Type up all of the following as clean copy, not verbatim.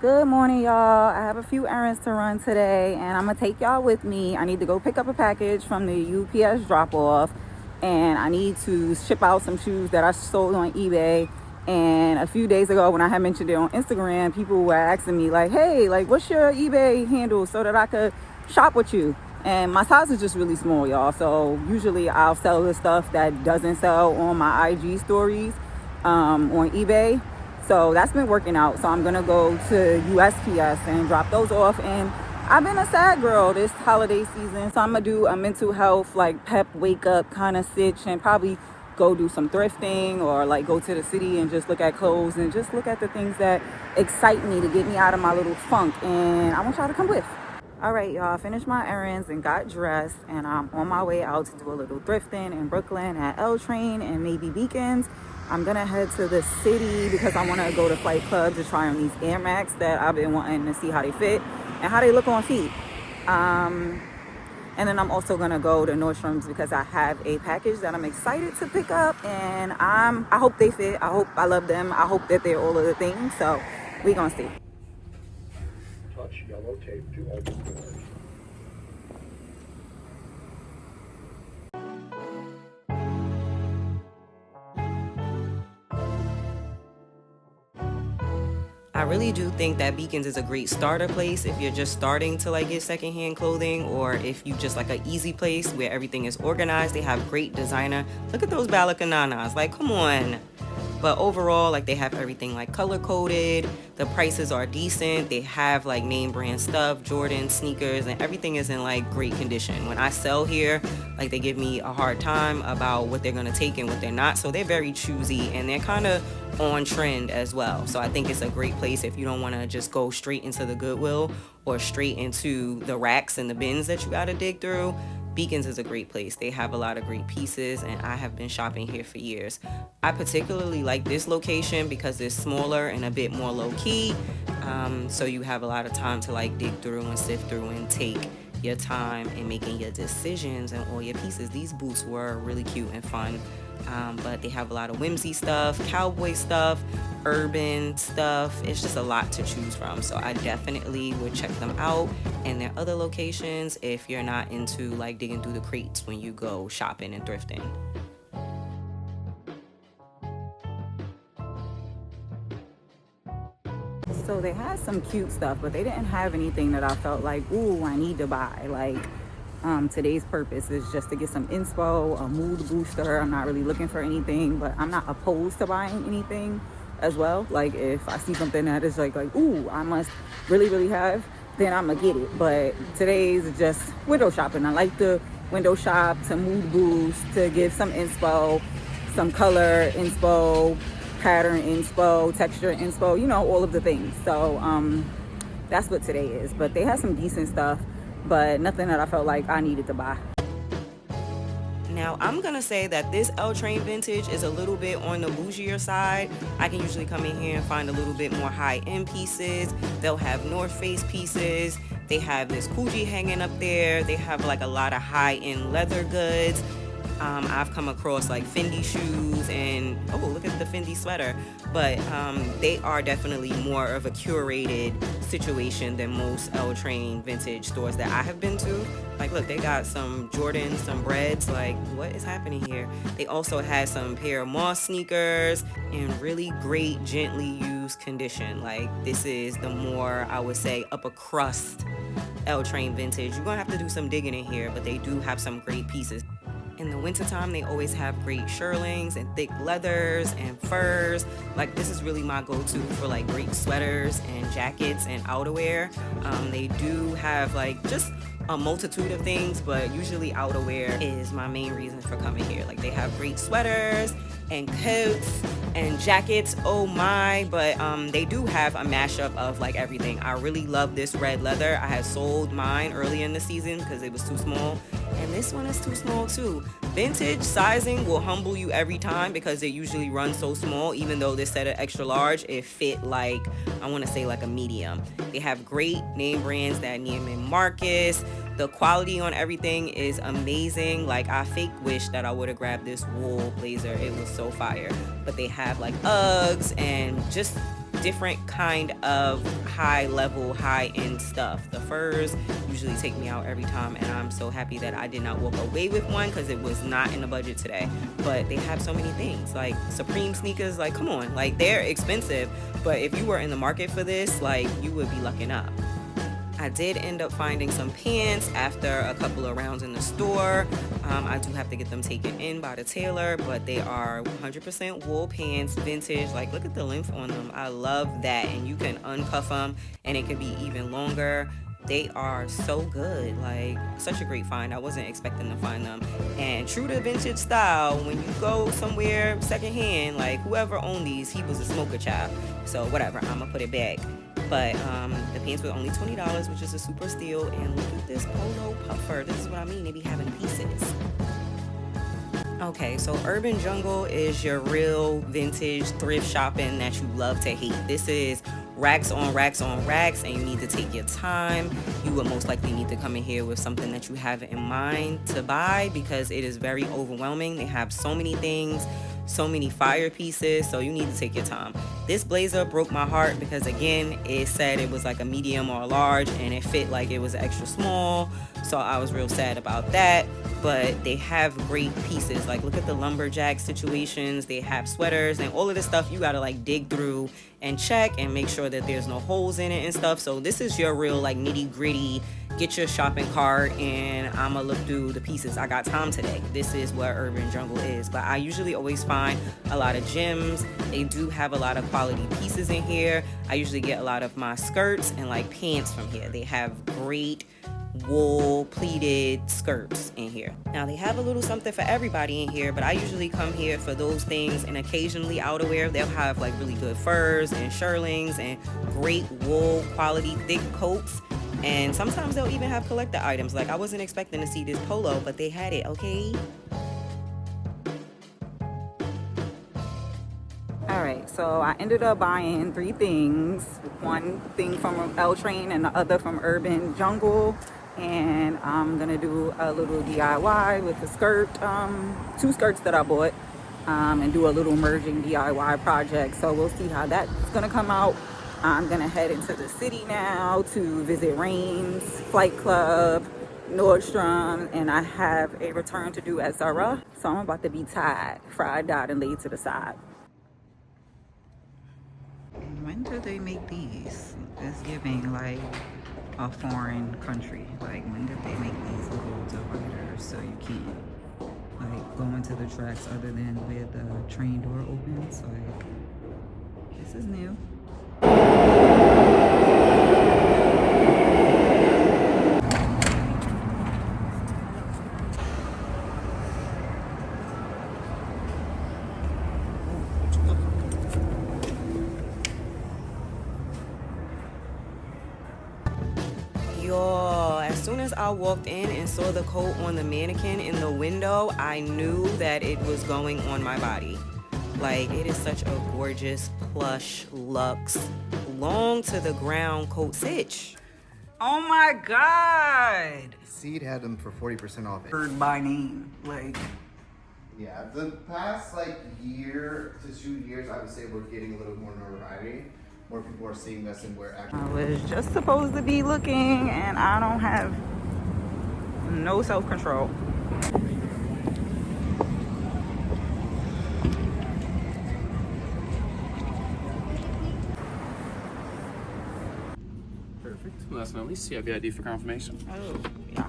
Good morning, y'all. I have a few errands to run today, and I'm gonna take y'all with me. I need to go pick up a package from the UPS drop-off, and I need to ship out some shoes that I sold on eBay. And a few days ago, when I had mentioned it on Instagram, people were asking me like, "Hey, like, what's your eBay handle so that I could shop with you?" And my size is just really small, y'all. So usually I'll sell the stuff that doesn't sell on my IG stories on eBay. So that's been working out. So I'm gonna go to USPS and drop those off. And I've been a sad girl this holiday season, so I'm gonna do a mental health like pep wake up kind of stitch and probably go do some thrifting or like go to the city and just look at clothes and just look at the things that excite me to get me out of my little funk. And I want y'all to come with. All right, y'all, finished my errands and got dressed, and I'm on my way out to do a little thrifting in Brooklyn at L Train and maybe Beacons. I'm gonna head to the city because I want to go to Flight Club to try on these Air Max that I've been wanting to see how they fit and how they look on feet. And then I'm also gonna go to Nordstrom's because I have a package that I'm excited to pick up, and I hope they fit. I hope I love them. I hope that they're all of the things. So we gonna see. Touch yellow tape to open doors. I really do think that Beacons is a great starter place if you're just starting to like get secondhand clothing, or if you just like an easy place where everything is organized. They have great designer. Look at those balacananas, like come on. But overall, like they have everything like color coded. The prices are decent. They have like name brand stuff, Jordan sneakers, and everything is in like great condition. When I sell here, like they give me a hard time about what they're gonna take and what they're not. So they're very choosy, and they're kind of on trend as well. So I think it's a great place if you don't want to just go straight into the Goodwill or straight into the racks and the bins that you got to dig through. Beacons is a great place. They have a lot of great pieces, and I have been shopping here for years. I particularly like this location because it's smaller and a bit more low-key, so you have a lot of time to like dig through and sift through and take your time in making your decisions and all your pieces. These boots were really cute and fun, but they have a lot of whimsy stuff, cowboy stuff, urban stuff. It's just a lot to choose from, so I definitely would check them out and their other locations if you're not into like digging through the crates when you go shopping and thrifting. So they had some cute stuff, but they didn't have anything that I felt like, ooh, I need to buy. Like today's purpose is just to get some inspo, a mood booster. I'm not really looking for anything, but I'm not opposed to buying anything as well. Like if I see something that is like ooh, I must really have, then I'm gonna get it. But today's just window shopping. I like to window shop, to mood boost, to give some inspo, some color inspo, pattern inspo, texture inspo, you know, all of the things. So that's what today is. But they had some decent stuff, but nothing that I felt like I needed to buy. Now, I'm going to say that this L Train vintage is a little bit on the bougier side. I can usually come in here and find a little bit more high-end pieces. They'll have North Face pieces. They have this Coogee hanging up there. They have like a lot of high-end leather goods. I've come across like Fendi shoes and, oh, look at the Fendi sweater. But they are definitely more of a curated situation than most L Train vintage stores that I have been to. Like, look, they got some Jordans, some Breads. Like, what is happening here? They also had some pair of Moss sneakers in really great, gently used condition. Like, this is the more, I would say, upper crust L Train vintage. You're gonna have to do some digging in here, but they do have some great pieces. In the wintertime, they always have great shearlings and thick leathers and furs. Like, this is really my go-to for like great sweaters and jackets and outerwear. They do have like just a multitude of things, but usually outerwear is my main reason for coming here. Like, they have great sweaters and coats and jackets, oh my, but they do have a mashup of like everything. I really love this red leather. I had sold mine early in the season because it was too small, and this one is too small too. Vintage sizing will humble you every time because it usually runs so small. Even though this set of extra large, it fit like, I want to say like a medium. They have great name brands that Neiman Marcus. The quality on everything is amazing. Like, I fake wish that I would have grabbed this wool blazer. It was so fire. But they have like Uggs and just different kind of high level, high end stuff. The furs usually take me out every time, and I'm so happy that I did not walk away with one because it was not in the budget today. But they have so many things, like Supreme sneakers, like come on, like they're expensive, but if you were in the market for this, like you would be lucking up. I did end up finding some pants after a couple of rounds in the store. I do have to get them taken in by the tailor, but they are 100% wool pants, vintage. Like, look at the length on them. I love that. And you can uncuff them, and it could be even longer. They are so good. Like, such a great find. I wasn't expecting to find them. And true to vintage style, when you go somewhere secondhand, like whoever owned these, he was a smoker child. So whatever, I'm gonna put it back. But the pants were only $20, which is a super steal. And look at this polo puffer. This is what I mean. They be having pieces. Okay, so Urban Jungle is your real vintage thrift shopping that you love to hate. This is racks on racks on racks, and you need to take your time. You will most likely need to come in here with something that you have in mind to buy because it is very overwhelming. They have so many things, so many fire pieces, so you need to take your time. This blazer broke my heart because again, it said it was like a medium or a large and it fit like it was extra small, so I was real sad about that. But they have great pieces. Like look at the lumberjack situations. They have sweaters and all of this stuff you gotta like dig through and check and make sure that there's no holes in it and stuff. So this is your real like nitty gritty, get your shopping cart and I'ma look through the pieces. I got time today. This is what Urban Jungle is. But I usually always find a lot of gems. They do have a lot of quality pieces in here. I usually get a lot of my skirts and like pants from here. They have great wool pleated skirts in here. Now they have a little something for everybody in here, but I usually come here for those things and occasionally outerwear. They'll have like really good furs and shearlings and great wool quality thick coats, and sometimes they'll even have collector items. Like I wasn't expecting to see this polo, but they had it. Okay. Alright, so I ended up buying 3 things. One thing from L Train and the other from Urban Jungle. And I'm gonna do a little DIY with a skirt, 2 skirts that I bought, and do a little merging DIY project. So we'll see how that's gonna come out. I'm gonna head into the city now to visit Rain's, Flight Club, Nordstrom, and I have a return to do at Zara. So I'm about to be tied, fried, dyed, and laid to the side. When do they make these? It's giving like a foreign country. Like when did they make these little dividers so you can't like go into the tracks other than where the train door opens? Like this is new. Y'all, as soon as I walked in and saw the coat on the mannequin in the window, I knew that it was going on my body. Like, it is such a gorgeous, plush, luxe, long to the ground coat stitch. Oh my God! Seed had them for 40% off. Heard by name, like. Yeah, the past like year to 2 years, I would say we're getting a little more notoriety. More people are seeing us and we're actually. I was just supposed to be looking and I don't have no self-control. Perfect. Last but not least, you have your ID for confirmation. Oh, yeah.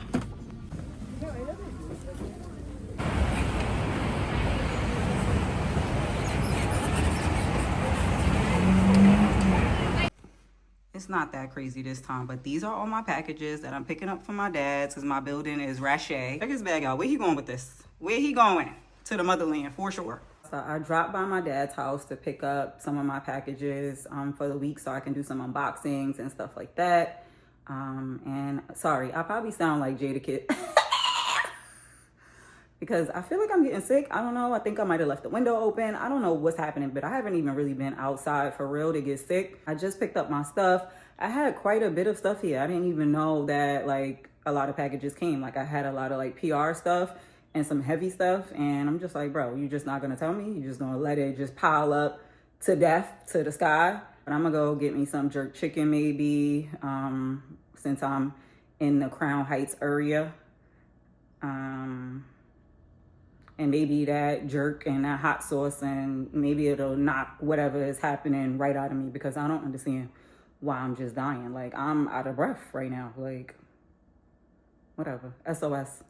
It's not that crazy this time, but these are all my packages that I'm picking up from my dad's because my building is Rache. Check his bag out. Where he going with this? Where he going? To the motherland, for sure. So I dropped by my dad's house to pick up some of my packages for the week so I can do some unboxings and stuff like that. And sorry, I probably sound like Jada Kid. Because I feel like I'm getting sick. I don't know. I think I might have left the window open. I don't know what's happening, but I haven't even really been outside for real to get sick. I just picked up my stuff. I had quite a bit of stuff here. I didn't even know that like a lot of packages came. Like I had a lot of like PR stuff and some heavy stuff. And I'm just like, bro, you're just not going to tell me? You're just going to let it just pile up to death, to the sky? But I'm gonna go get me some jerk chicken maybe, since I'm in the Crown Heights area. And maybe that jerk and that hot sauce, and maybe it'll knock whatever is happening right out of me, because I don't understand why I'm just dying. Like, I'm out of breath right now. Like, whatever. SOS.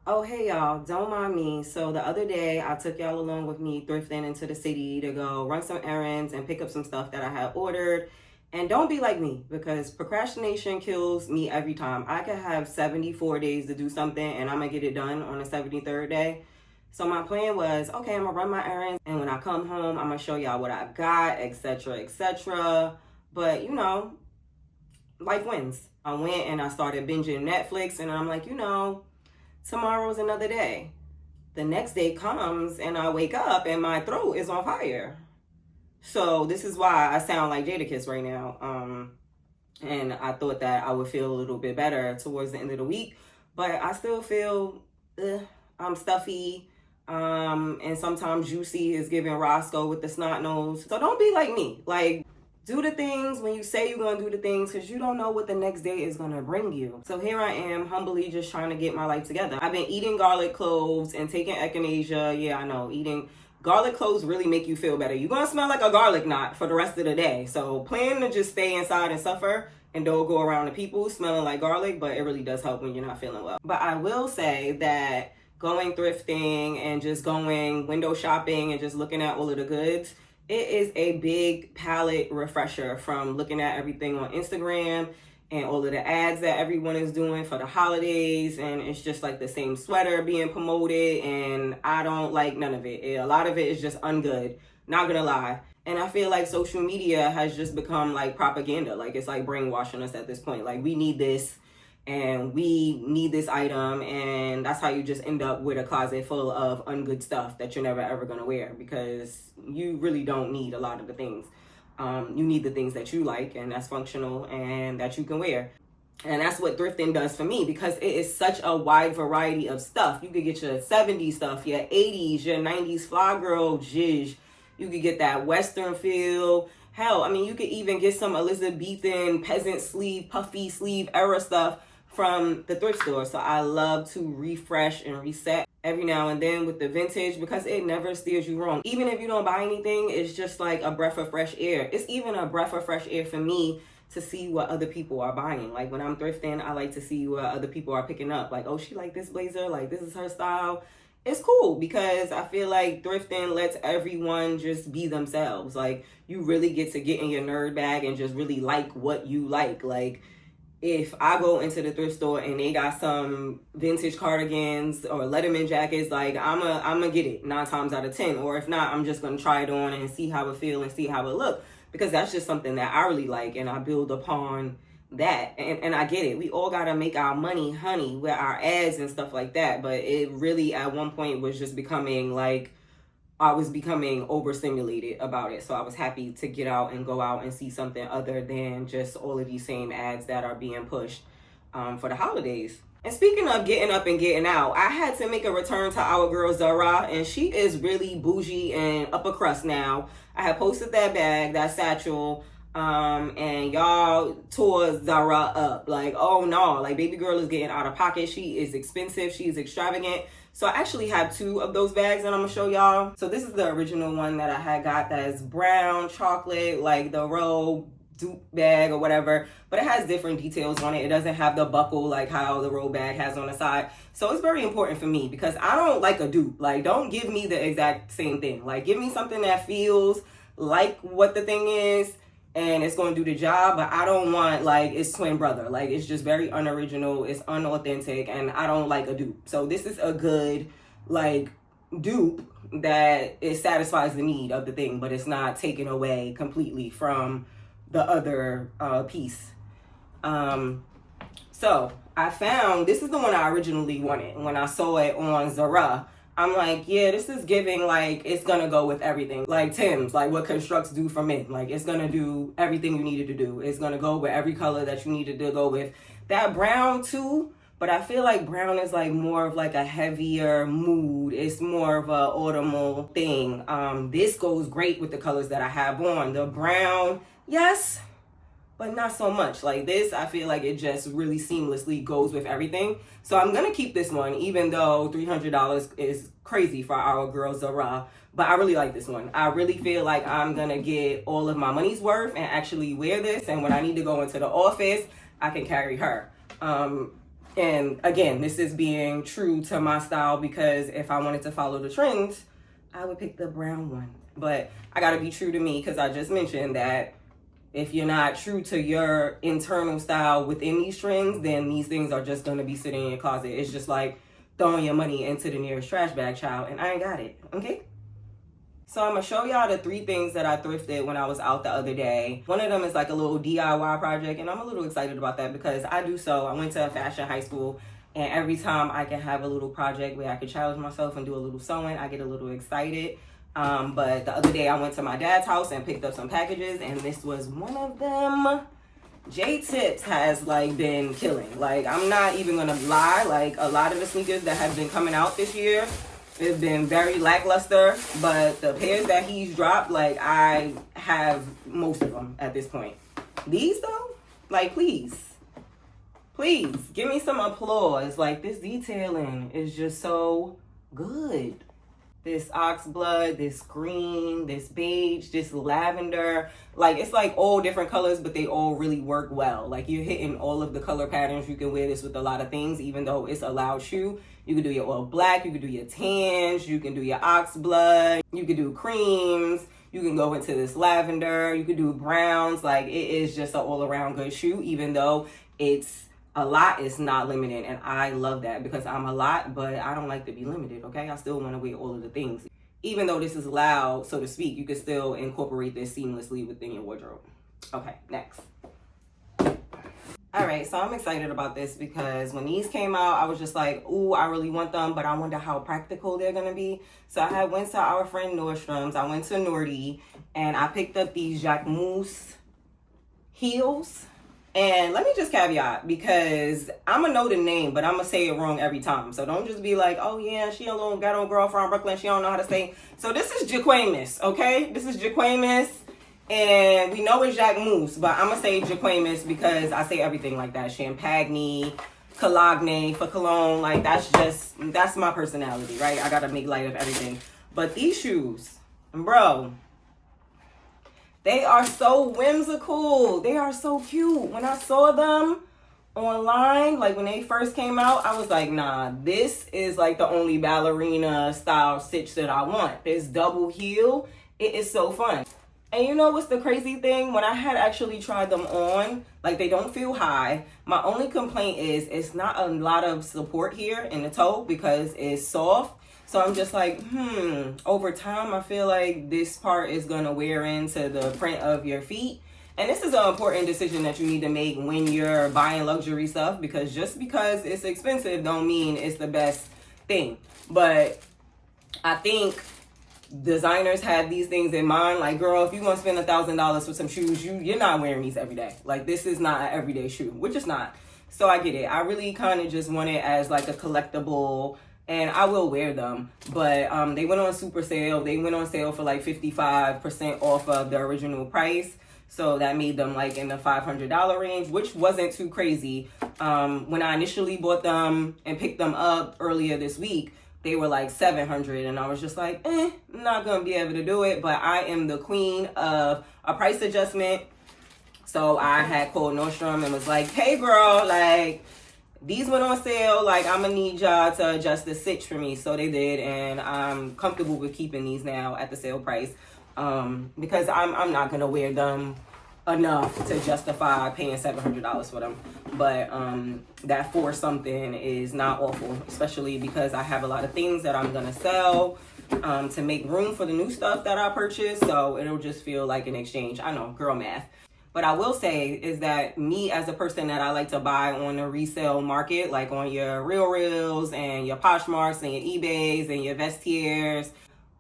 Oh, hey y'all, don't mind me. So the other day I took y'all along with me thrifting into the city to go run some errands and pick up some stuff that I had ordered. And don't be like me, because procrastination kills me every time. I could have 74 days to do something and I'm gonna get it done on the 73rd day. So my plan was, okay, I'm gonna run my errands, and when I come home, I'm gonna show y'all what I got, etc., etc. But you know, life wins. I went and I started binging Netflix, and I'm like, tomorrow's another day. The next day comes and I wake up and my throat is on fire. So this is why I sound like Jadakiss right now. And I thought that I would feel a little bit better towards the end of the week, but I still feel I'm stuffy. And sometimes Juicy is giving Roscoe with the snot nose. So don't be like me. Like, do the things when you say you're going to do the things, because you don't know what the next day is going to bring you. So here I am, humbly just trying to get my life together. I've been eating garlic cloves and taking echinacea. Yeah, I know. Eating garlic cloves really make you feel better. You're going to smell like a garlic knot for the rest of the day. So plan to just stay inside and suffer and don't go around the people smelling like garlic, but it really does help when you're not feeling well. But I will say that going thrifting and just going window shopping and just looking at all of the goods, it is a big palate refresher from looking at everything on Instagram and all of the ads that everyone is doing for the holidays. And it's just like the same sweater being promoted, and I don't like none of it. A lot of it is just ungood, not gonna lie. And I feel like social media has just become like propaganda. Like, it's like brainwashing us at this point. Like, we need this and we need this item, and that's how you just end up with a closet full of ungood stuff that you're never ever gonna wear, because you really don't need a lot of the things. You need the things that you like and that's functional and that you can wear. And that's what thrifting does for me, because it is such a wide variety of stuff. You could get your 70s stuff, your 80s, your 90s fly girl zhizh. You could get that Western feel. Hell, I mean, you could even get some Elizabethan peasant sleeve, puffy sleeve era stuff from the thrift store. So I love to refresh and reset every now and then with the vintage, because it never steers you wrong. Even if you don't buy anything, it's just like a breath of fresh air. It's even a breath of fresh air for me to see what other people are buying. Like, when I'm thrifting, I like to see what other people are picking up. Like, oh, she like this blazer, like this is her style. It's cool, because I feel like thrifting lets everyone just be themselves. Like, you really get to get in your nerd bag and just really like what you like. Like, if I go into the thrift store and they got some vintage cardigans or Letterman jackets, like, I'm a get it 9 times out of 10. Or if not, I'm just gonna try it on and see how it feel and see how it look, because that's just something that I really like, and I build upon that. And I get it. We all gotta make our money, honey, with our ads and stuff like that. But it really at one point was just becoming like, I was becoming overstimulated about it. So I was happy to get out and go out and see something other than just all of these same ads that are being pushed for the holidays. And speaking of getting up and getting out, I had to make a return to our girl Zara, and she is really bougie and upper crust now. I had posted that bag, that satchel, and y'all tore Zara up. Like, oh no, like, baby girl is getting out of pocket. She is expensive. She is extravagant. So I actually have 2 of those bags that I'm gonna show y'all. So this is the original one that I had got, that is brown chocolate, like the Roe dupe bag or whatever, but it has different details on it. It doesn't have the buckle like how the Roe bag has on the side. So it's very important for me, because I don't like a dupe. Like, don't give me the exact same thing. Like, give me something that feels like what the thing is, and it's going to do the job, but I don't want, like, it's twin brother. Like, it's just very unoriginal, it's unauthentic, and I don't like a dupe. So this is a good, like, dupe that it satisfies the need of the thing, but it's not taken away completely from the other piece. So I found, this is the one I originally wanted. When I saw it on Zara, I'm like, yeah, this is giving, like, it's gonna go with everything. Like Tim's, like what Constructs do for men. Like, it's gonna do everything you needed to do. It's gonna go with every color that you needed to go with. That brown too, but I feel like brown is like more of like a heavier mood. It's more of a autumnal thing. This goes great with the colors that I have on. The brown, yes, but not so much. Like this, I feel like it just really seamlessly goes with everything. So I'm gonna keep this one, even though $300 is crazy for our girl Zara. But I really like this one. I really feel like I'm gonna get all of my money's worth and actually wear this. And when I need to go into the office, I can carry her. And again, this is being true to my style, because if I wanted to follow the trends, I would pick the brown one. But I gotta be true to me, because I just mentioned that if you're not true to your internal style within these trends, then these things are just gonna be sitting in your closet. It's just like throwing your money into the nearest trash bag, child, and I ain't got it, okay? So I'm gonna show y'all the 3 things that I thrifted when I was out the other day. One of them is like a little DIY project, and I'm a little excited about that because I do sew. I went to a fashion high school, and every time I can have a little project where I can challenge myself and do a little sewing, I get a little excited. But the other day I went to my dad's house and picked up some packages, and this was one of them. J Tips has like been killing. Like, I'm not even gonna lie, like a lot of the sneakers that have been coming out this year, it's been very lackluster, but the pairs that he's dropped, like I have most of them at this point. These though, like please give me some applause. Like this detailing is just so good. This ox blood, this green, this beige, this lavender. Like, it's like all different colors, but they all really work well. Like, you're hitting all of the color patterns. You can wear this with a lot of things, even though it's a loud shoe. You can do your all black, you can do your tans, you can do your ox blood, you can do creams, you can go into this lavender, you can do browns. Like, it is just an all-around good shoe, even though it's a lot, is not limited, and I love that because I'm a lot, but I don't like to be limited, okay? I still want to wear all of the things. Even though this is loud, so to speak, you can still incorporate this seamlessly within your wardrobe. Okay, next. All right, so I'm excited about this because when these came out, I was just like, ooh, I really want them, but I wonder how practical they're gonna be. So I had went to our friend Nordstrom's, I went to Nordy, and I picked up these Jacquemus heels. And let me just caveat, because I'm going to know the name, but I'm going to say it wrong every time. So don't just be like, oh yeah, she a little ghetto girl from Brooklyn, she don't know how to say. So this is Jacquemus, okay? This is Jacquemus, and we know it's Jacquemus, but I'm going to say Jacquemus because I say everything like that. Champagne, Cologne for cologne, like that's my personality, right? I got to make light of everything. But these shoes, bro, they are so whimsical. They are so cute. When I saw them online, like when they first came out, I was like, nah, this is like the only ballerina style stitch that I want. This double heel, it is so fun. And you know what's the crazy thing? When I had actually tried them on, like they don't feel high. My only complaint is it's not a lot of support here in the toe because it's soft. So I'm just like, over time, I feel like this part is going to wear into the print of your feet. And this is an important decision that you need to make when you're buying luxury stuff, because just because it's expensive don't mean it's the best thing. But I think designers have these things in mind. Like, girl, if you're going to spend $1,000 for some shoes, you're not wearing these every day. Like, this is not an everyday shoe, which is not. So I get it. I really kind of just want it as like a collectible, and I will wear them, but they went on super sale. They went on sale for like 55% off of the original price. So that made them like in the $500 range, which wasn't too crazy. When I initially bought them and picked them up earlier this week, they were like $700, and I was just like, not gonna be able to do it. But I am the queen of a price adjustment. So I had called Nordstrom and was like, hey girl, like, these went on sale, like I'm gonna need y'all to adjust the stitch for me. So they did, and I'm comfortable with keeping these now at the sale price, because I'm not gonna wear them enough to justify paying $700 for them. But that for something is not awful, especially because I have a lot of things that I'm gonna sell to make room for the new stuff that I purchased. So it'll just feel like an exchange. I know, girl math. But I will say is that me as a person that I like to buy on the resale market, like on your Real Reels and your Poshmarks and your eBays and your Vestiaires,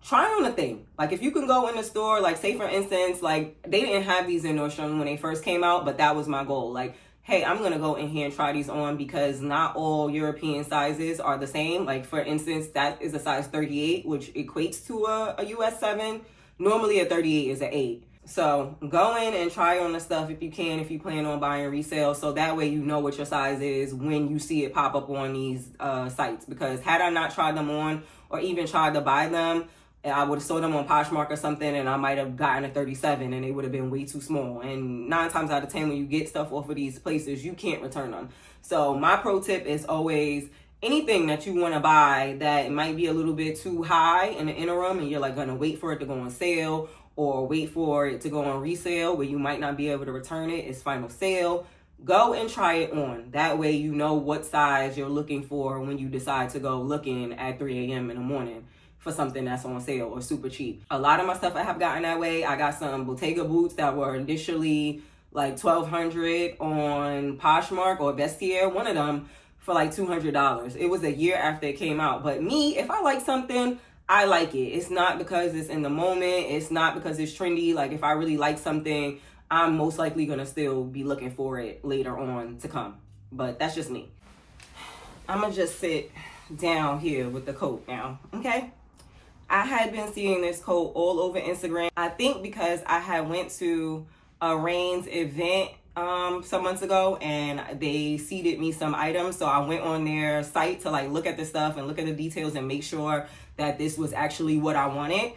try on the thing. Like if you can go in the store, like say for instance, like they didn't have these in Nordstrom when they first came out, but that was my goal. Like, hey, I'm gonna go in here and try these on because not all European sizes are the same. Like for instance, that is a size 38, which equates to a US 7. Normally a 38 is an 8. So go in and try on the stuff if you can, if you plan on buying resale. So that way you know what your size is when you see it pop up on these sites. Because had I not tried them on or even tried to buy them, I would have sold them on Poshmark or something and I might have gotten a 37 and they would have been way too small. And 9 times out of 10 when you get stuff off of these places, you can't return them. So my pro tip is always anything that you want to buy that might be a little bit too high in the interim and you're like going to wait for it to go on sale or wait for it to go on resale where you might not be able to return it. It's final sale. Go and try it on. That way you know what size you're looking for when you decide to go looking at 3 a.m. in the morning for something that's on sale or super cheap. A lot of my stuff I have gotten that way. I got some Bottega boots that were initially like $1,200 on Poshmark or Vestiaire, one of them for like $200. It was a year after it came out. But me, if I like something, I like it. It's not because it's in the moment. It's not because it's trendy. Like if I really like something, I'm most likely gonna still be looking for it later on to come. But that's just me. I'm gonna just sit down here with the coat now, okay? I had been seeing this coat all over Instagram. I think because I had went to a Rain's event some months ago and they seeded me some items. So I went on their site to like look at the stuff and look at the details and make sure that this was actually what I wanted.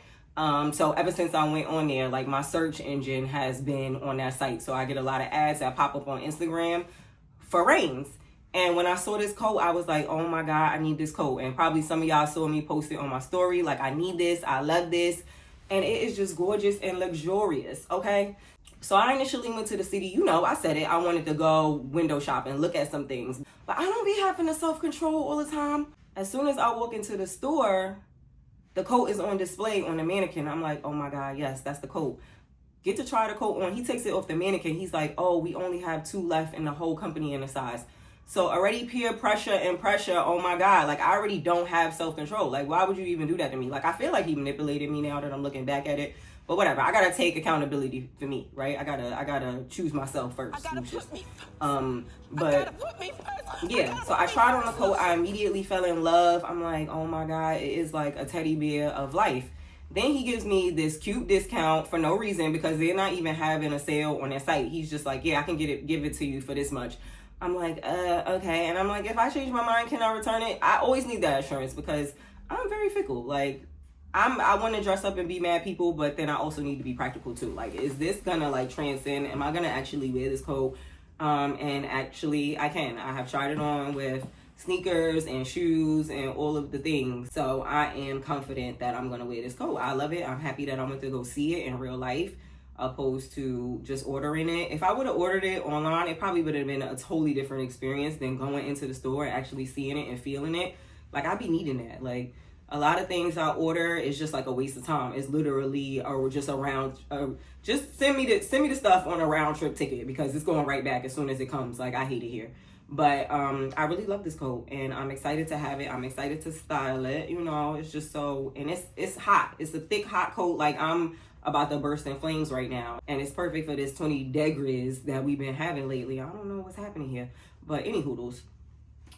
So ever since I went on there, like my search engine has been on that site. So I get a lot of ads that pop up on Instagram for Rain's. And when I saw this coat, I was like, oh my God, I need this coat. And probably some of y'all saw me post it on my story. Like, I need this. I love this. And it is just gorgeous and luxurious, okay? So I initially went to the city. You know, I said it. I wanted to go window shopping, look at some things. But I don't be having the self-control all the time. As soon as I walk into the store, the coat is on display on the mannequin. I'm like, oh my God, yes, that's the coat. Get to try the coat on. He takes it off the mannequin. He's like, oh, we only have 2 left in the whole company in the size. So already peer pressure and pressure, oh my God, like I already don't have self-control. Like why would you even do that to me? Like I feel like he manipulated me now that I'm looking back at it. But whatever, I gotta take accountability for me, right? I gotta choose myself first. Yeah, so I tried on the coat, I immediately fell in love. I'm like, oh my God, it is like a teddy bear of life. Then he gives me this cute discount for no reason because they're not even having a sale on their site. He's just like, yeah, I can give it to you for this much. I'm like, okay. And I'm like, if I change my mind, can I return it? I always need that assurance because I'm very fickle. Like, I want to dress up and be mad people, but then I also need to be practical too. Like, is this gonna like transcend? Am I gonna actually wear this coat? And actually, I can. I have tried it on with sneakers and shoes and all of the things. So I am confident that I'm gonna wear this coat. I love it. I'm happy that I went to go see it in real life, opposed to just ordering it. If I would have ordered it online, it probably would have been a totally different experience than going into the store and actually seeing it and feeling it. Like I'd be needing that. Like a lot of things I order is just like a waste of time. It's literally or just around. Just send me the stuff on a round trip ticket because it's going right back as soon as it comes. Like I hate it here. But I really love this coat and I'm excited to have it. I'm excited to style it. You know, it's just so, and it's hot. It's a thick hot coat. Like I'm about to burst in flames right now, and it's perfect for this 20 degrees that we've been having lately. I don't know what's happening here, but any hoodles,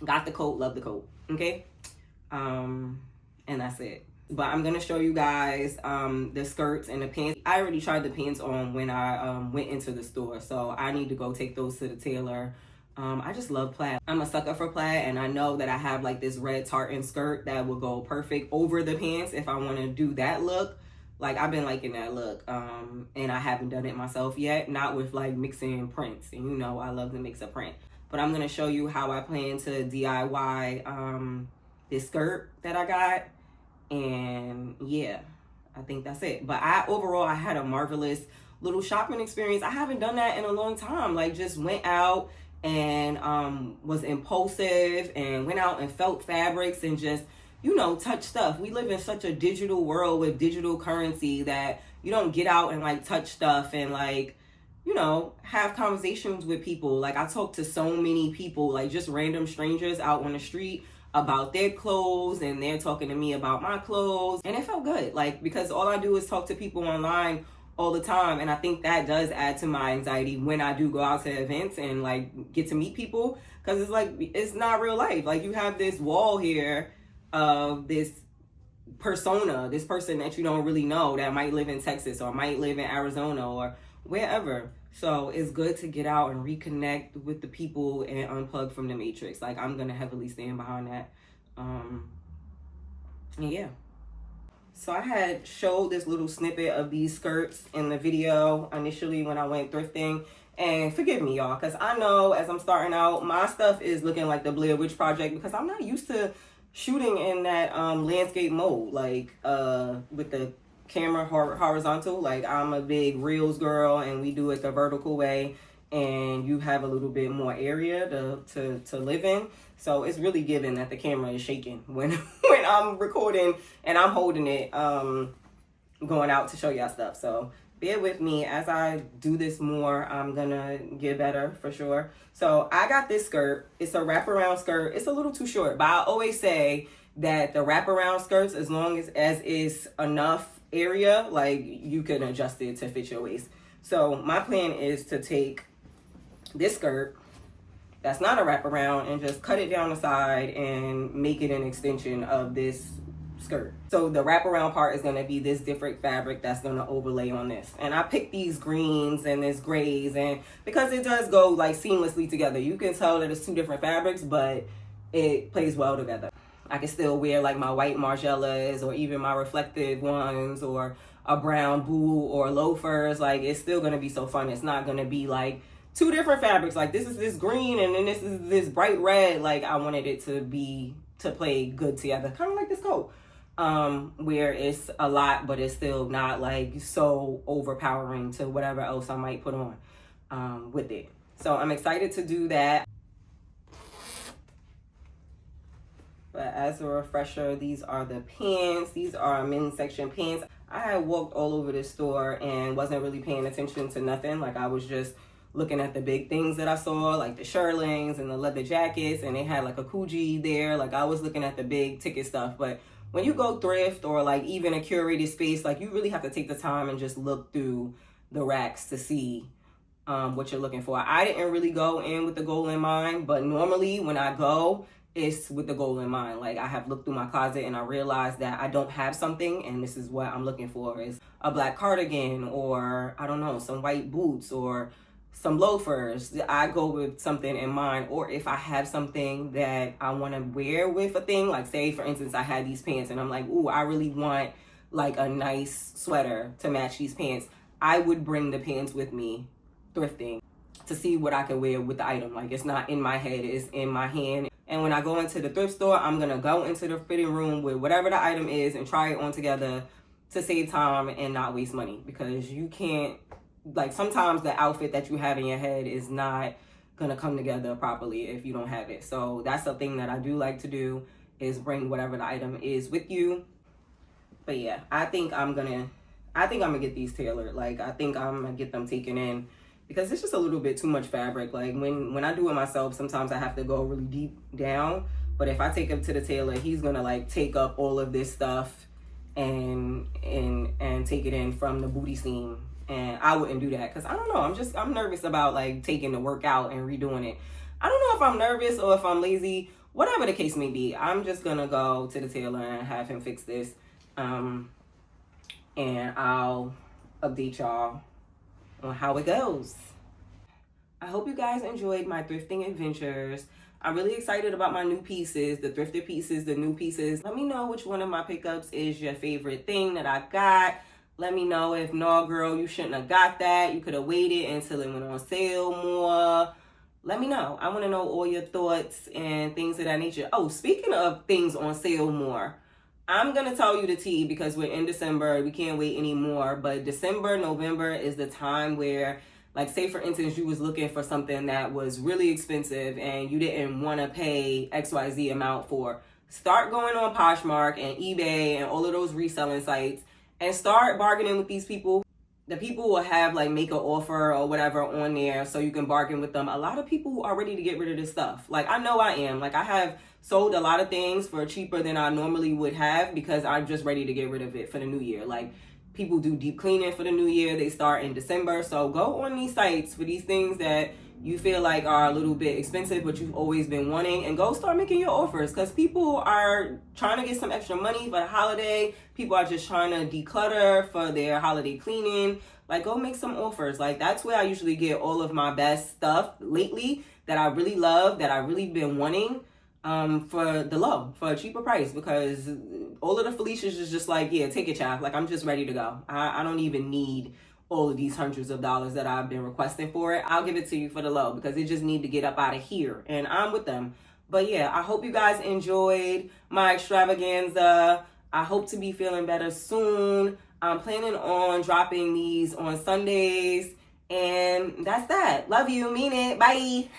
got the coat, love the coat, okay? And that's it. But I'm gonna show you guys the skirts and the pants. I already tried the pants on when I went into the store, so I need to go take those to the tailor. I just love plaid. I'm a sucker for plaid, and I know that I have like this red tartan skirt that will go perfect over the pants if I want to do that look. Like I've been liking that look, and I haven't done it myself yet, not with like mixing prints, and you know I love to mix a print. But I'm gonna show you how I plan to DIY this skirt that I got, and yeah, I think that's it. But overall I had a marvelous little shopping experience. I haven't done that in a long time. Like just went out and was impulsive and went out and felt fabrics and just, you know, touch stuff. We live in such a digital world with digital currency that you don't get out and like touch stuff and like you know, have conversations with people. Like, I talk to so many people, like just random strangers out on the street about their clothes, and they're talking to me about my clothes, and it felt good. Like, because all I do is talk to people online all the time, and I think that does add to my anxiety when I do go out to events and like get to meet people, because it's like, it's not real life. Like, you have this wall here of this persona, this person that you don't really know, that might live in Texas or might live in Arizona or wherever. So it's good to get out and reconnect with the people and unplug from the matrix. Like, I'm gonna heavily stand behind that. And yeah. So I had showed this little snippet of these skirts in the video initially when I went thrifting. And forgive me, y'all, because I know as I'm starting out, my stuff is looking like the Blair Witch Project, because I'm not used to shooting in that landscape mode, like with the camera horizontal. Like, I'm a big reels girl, and we do it the vertical way, and you have a little bit more area to live in. So it's really given that the camera is shaking when when I'm recording and I'm holding it going out to show y'all stuff. So bear with me as I do this more. I'm gonna get better for sure. So I got this skirt. It's a wraparound skirt. It's a little too short, but I always say that the wraparound skirts, as long as is enough area, like, you can adjust it to fit your waist. So my plan is to take this skirt that's not a wraparound and just cut it down the side and make it an extension of this skirt. So the wraparound part is going to be this different fabric that's going to overlay on this. And I picked these greens and this grays, and because it does go like seamlessly together. You can tell that it's two different fabrics, but it plays well together. I can still wear like my white Margielas or even my reflective ones or a brown boo or loafers. Like, it's still going to be so fun. It's not going to be like two different fabrics. Like, this is this green and then this is this bright red. Like, I wanted it to play good together. Kind of like this coat. Where it's a lot, but it's still not like so overpowering to whatever else I might put on with it. So I'm excited to do that. But as a refresher, these are the pants. These are men's section pants. I had walked all over this store and wasn't really paying attention to nothing. Like, I was just looking at the big things that I saw, like the shirlings and the leather jackets, and they had like a Coogee there. Like, I was looking at the big ticket stuff. But when you go thrift or like even a curated space, like, you really have to take the time and just look through the racks to see what you're looking for. I didn't really go in with the goal in mind, but normally when I go, it's with the goal in mind. Like, I have looked through my closet and I realized that I don't have something, and this is what I'm looking for, is a black cardigan, or I don't know, some white boots or some loafers. I go with something in mind. Or if I have something that I want to wear with a thing, like say for instance I had these pants and I'm like, ooh, I really want like a nice sweater to match these pants, I would bring the pants with me thrifting to see what I can wear with the item. Like, it's not in my head, it's in my hand. And when I go into the thrift store, I'm gonna go into the fitting room with whatever the item is and try it on together to save time and not waste money. Because you can't, like, sometimes the outfit that you have in your head is not gonna come together properly if you don't have it. So that's the thing that I do like to do, is bring whatever the item is with you. But yeah, I think I'm gonna get these tailored. Like, I think I'm gonna get them taken in, because it's just a little bit too much fabric. Like, when I do it myself, sometimes I have to go really deep down. But if I take him to the tailor, he's gonna like take up all of this stuff and take it in from the booty seam. And I wouldn't do that, because I don't know, I'm nervous about like taking the work out and redoing it. I don't know if I'm nervous or if I'm lazy, whatever the case may be. I'm just gonna go to the tailor and have him fix this. And I'll update y'all on how it goes. I hope you guys enjoyed my thrifting adventures. I'm really excited about my new pieces, the thrifted pieces, the new pieces. Let me know which one of my pickups is your favorite thing that I got. Let me know if, no, girl, you shouldn't have got that. You could have waited until it went on sale more. Let me know. I want to know all your thoughts and things of that nature. Oh, speaking of things on sale more, I'm going to tell you the tea, because we're in December. We can't wait anymore. But December, November is the time where, like, say for instance, you was looking for something that was really expensive and you didn't want to pay XYZ amount for. Start going on Poshmark and eBay and all of those reselling sites and start bargaining with these people. the people will have like make an offer or whatever on there so you can bargain with them. A lot of people are ready to get rid of this stuff. Like, I know I am. Like, I have sold a lot of things for cheaper than I normally would have because I'm just ready to get rid of it for the new year. Like, people do deep cleaning for the new year. They start in December. So go on these sites for these things that you feel like are a little bit expensive, but you've always been wanting, and go start making your offers, because people are trying to get some extra money for the holiday. People are just trying to declutter for their holiday cleaning. Like, go make some offers. Like, that's where I usually get all of my best stuff lately that I really love, that I really been wanting, for the low, for a cheaper price, because all of the Felicias is just like, yeah, take it, child. Like, I'm just ready to go. I don't even need all of these hundreds of dollars that I've been requesting for it. I'll give it to you for the low, because it just need to get up out of here, and I'm with them. But yeah, I hope you guys enjoyed my extravaganza. I hope to be feeling better soon. I'm planning on dropping these on Sundays, and that's that. Love you, mean it, bye.